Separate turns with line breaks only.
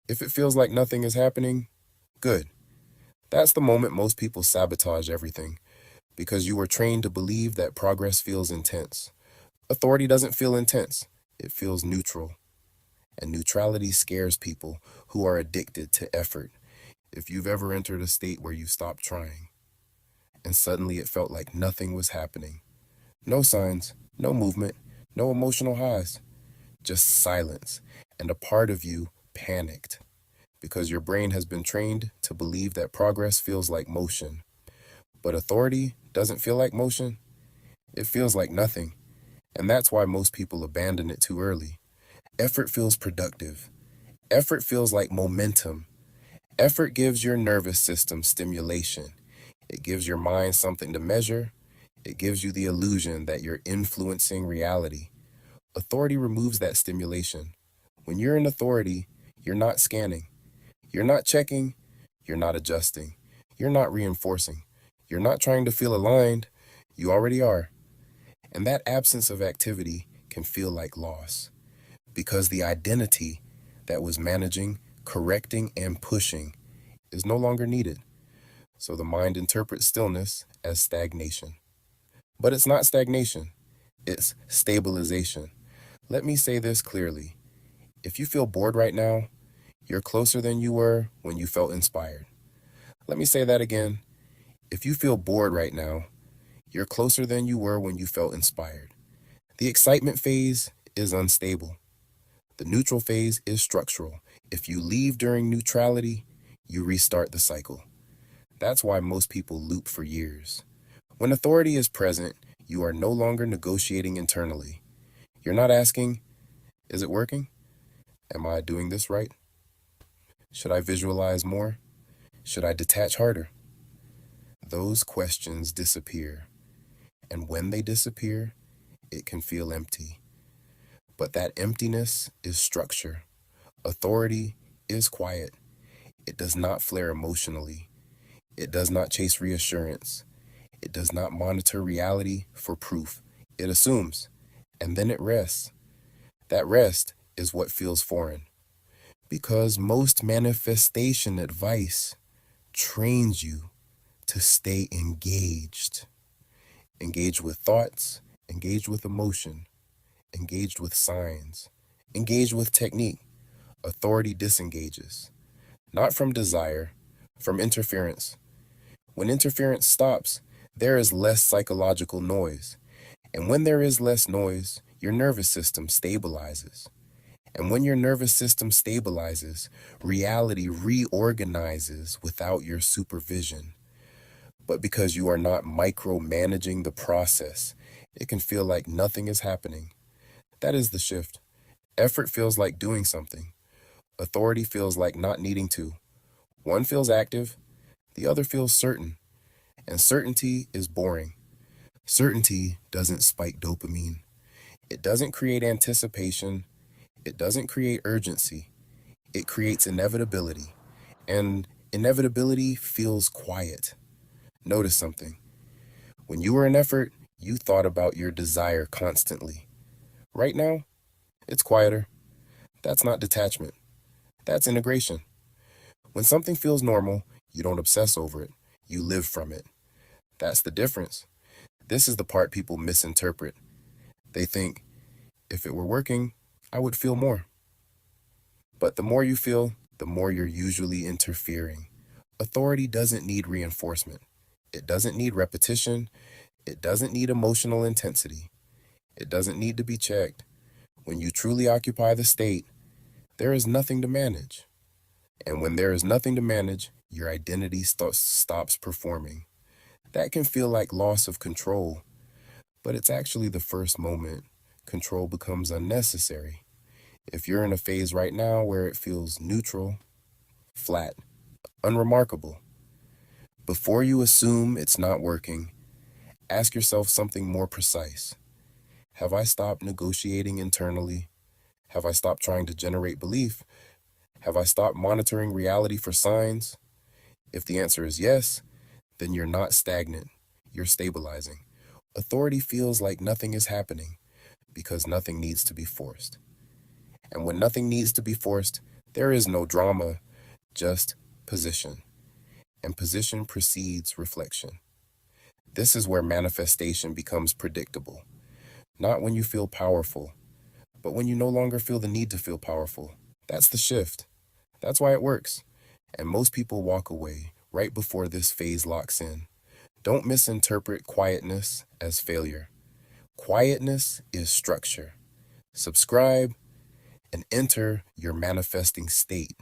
If it feels like nothing is happening, good. That's the moment most people sabotage everything, because you were trained to believe that progress feels intense. Authority doesn't feel intense, it feels neutral. And neutrality scares people who are addicted to effort. If you've ever entered a state where you stopped trying, and suddenly it felt like nothing was happening. No signs, no movement, no emotional highs, just silence. And a part of you panicked because your brain has been trained to believe that progress feels like motion. But authority doesn't feel like motion, it feels like nothing. And that's why most people abandon it too early. Effort feels productive. Effort feels like momentum. Effort gives your nervous system stimulation. It gives your mind something to measure. It gives you the illusion that you're influencing reality. Authority removes that stimulation. When you're in authority, you're not scanning. You're not checking. You're not adjusting. You're not reinforcing. You're not trying to feel aligned. You already are. And that absence of activity can feel like loss because the identity that was managing, correcting, and pushing is no longer needed. So the mind interprets stillness as stagnation. But it's not stagnation, it's stabilization. Let me say this clearly. If you feel bored right now, you're closer than you were when you felt inspired. Let me say that again. If you feel bored right now, you're closer than you were when you felt inspired. The excitement phase is unstable. The neutral phase is structural. If you leave during neutrality, you restart the cycle. That's why most people loop for years. When authority is present, you are no longer negotiating internally. You're not asking, is it working? Am I doing this right? Should I visualize more? Should I detach harder? Those questions disappear. And when they disappear, it can feel empty. But that emptiness is structure. Authority is quiet. It does not flare emotionally. It does not chase reassurance. It does not monitor reality for proof. It assumes, and then it rests. That rest is what feels foreign. Because most manifestation advice trains you to stay engaged. Engaged with thoughts, engaged with emotion, engaged with signs, engaged with technique. Authority disengages. Not from desire, from interference. When interference stops, there is less psychological noise. And when there is less noise, your nervous system stabilizes. And when your nervous system stabilizes, reality reorganizes without your supervision. But because you are not micromanaging the process, it can feel like nothing is happening. That is the shift. Effort feels like doing something. Authority feels like not needing to. One feels active, the other feels certain. And certainty is boring. Certainty doesn't spike dopamine. It doesn't create anticipation. It doesn't create urgency. It creates inevitability. And inevitability feels quiet. Notice something. When you were in effort, you thought about your desire constantly. Right now, it's quieter. That's not detachment. That's integration. When something feels normal, you don't obsess over it. You live from it. That's the difference. This is the part people misinterpret. They think, if it were working, I would feel more. But the more you feel, the more you're usually interfering. Authority doesn't need reinforcement. It doesn't need repetition. It doesn't need emotional intensity. It doesn't need to be checked. When you truly occupy the state, there is nothing to manage. And when there is nothing to manage, your identity stops performing. That can feel like loss of control, but it's actually the first moment control becomes unnecessary. If you're in a phase right now where it feels neutral, flat, unremarkable, before you assume it's not working, ask yourself something more precise. Have I stopped negotiating internally? Have I stopped trying to generate belief? Have I stopped monitoring reality for signs? If the answer is yes, then you're not stagnant, you're stabilizing. Authority feels like nothing is happening because nothing needs to be forced. And when nothing needs to be forced, There is no drama, just position. And position precedes reflection. This is where manifestation becomes predictable. Not when you feel powerful, but when you no longer feel the need to feel powerful. That's the shift. That's why it works. And most people walk away right before this phase locks in. Don't misinterpret quietness as failure. Quietness is structure. Subscribe and enter your manifesting state.